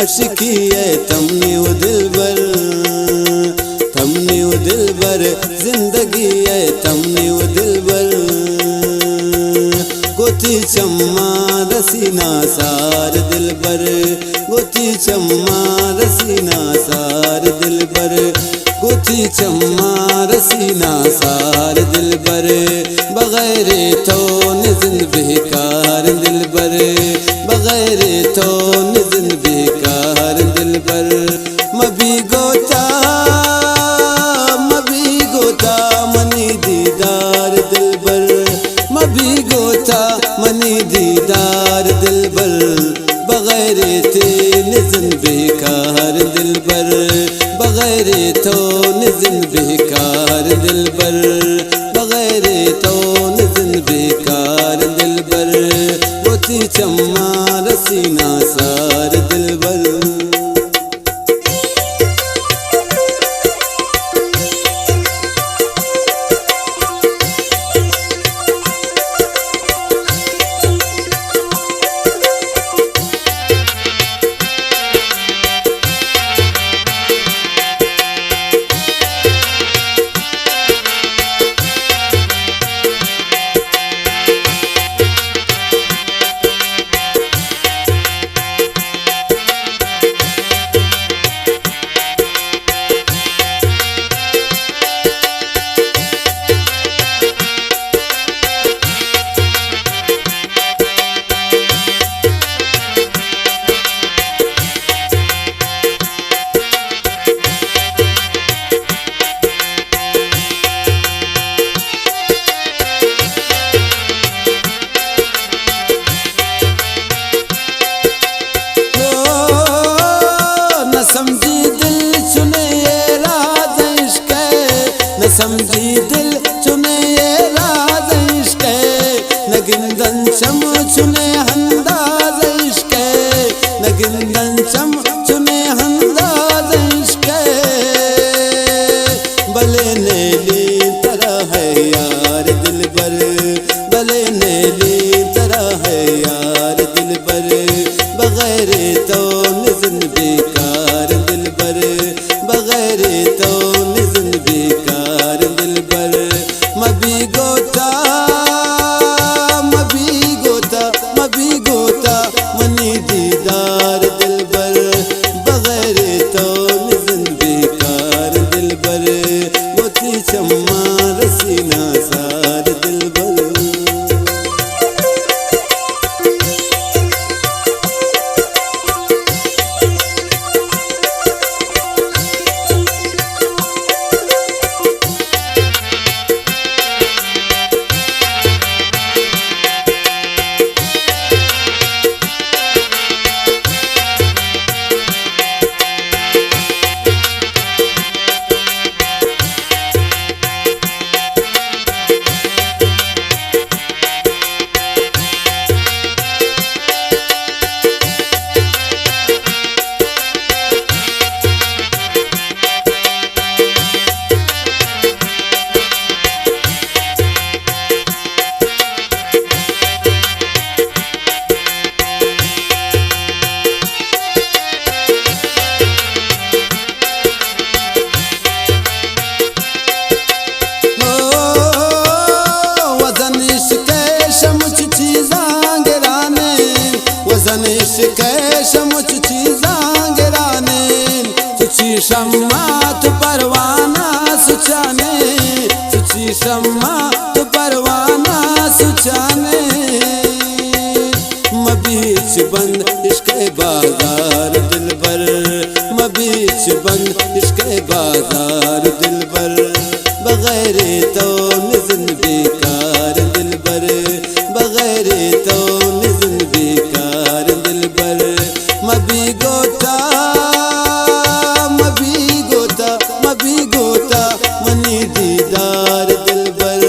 अशकी है तमने वो दिलबर, तमने वो दिलबर, जिंदगी है तमने वो दिलबर। गोती चम्मा रसीना सार दिलबर, गोती चम्मा रसीना सार दिलबर, गोती चम्मा रसीना सार दिलबर। बगैर तो निज़न बेकार दिलबर, बगैर तो निज़न बेकार दिलबर। मबी गोता मनी दीदार दिलबर, मबी गोता मनी दीदार दिलबर। बगैर ते निज़न बेकार दिलबर, बगैर तो निज़न बेकार दिलबर, बगैर तो निज़न बेकार दिलबर। गोती चम्मा रसीना सार दिलबर। समझी दिल चुने ये राज इश्क, न गिंदन चम चुने अंदाज इश्क, न गिंदन चम चुने अंदाज इश्क। भले नेली तरह है यार दिलबर, भले नेली तरह है यार दिलबर। बगैर तो निज़न बेकार दिलबर, बगैर तो निज़न बेकार दिलबर। मबी गोता मबी गोता मबी गोता मनी दीदार दिलबर। बगैर तो निज़न बेकार दिलबर। गोती चम्मा रसीना सार दिलबर। शम्मा तो परवाना सुचाने, सुची शम्मा तो परवाना सुचाने। मबीच बंद इश्क़ बाजार दिलबर, मबीच बंद इश्क़ बाजार दिलबर। बगैर तो निज़न बेकार दिलबर, बगैर तो निज़न बेकार दिलबर। मबी गोता मबी गोता मनी दीदार दिलबर।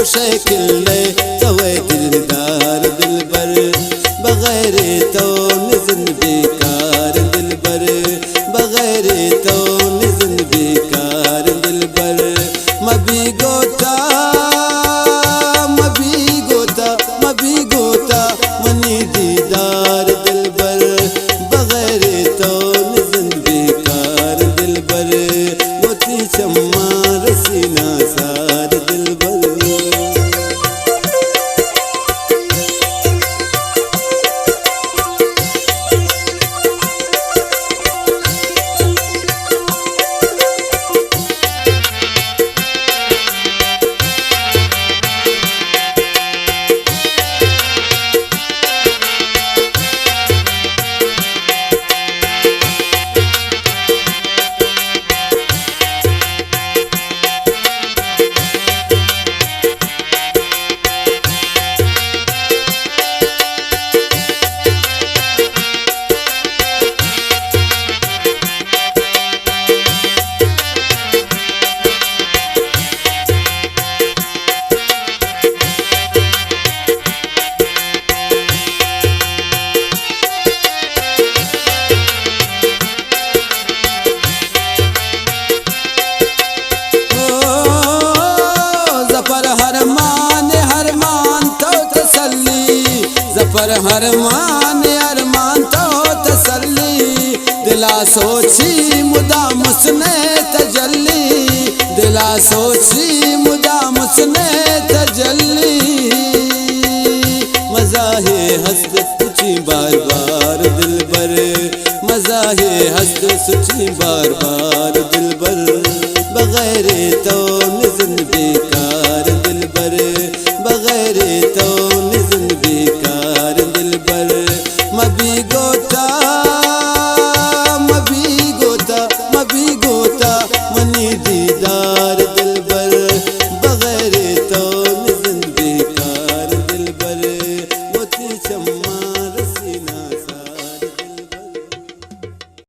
कुशेकिल तवे दिलदार दिलबर बगैर तो निज़न बेकार दिलबर बगैर तो निज़न बेकार दिलबर मबी गोता मबी गोता मबी गोता मनी दीदार दिलबर बगैर तो निज़न बेकार दिलबर मोती चम्मा रसीना सार दिलबर पर हरमान तो तसल्ली दिला सोची मुदा मुसने तजल्ली दिला सोची मुदा मुसने तजल्ली मजा है हस्त सुची बार बार दिलबर मजा है हस्त सुची बार बार दिलबर बगैर तो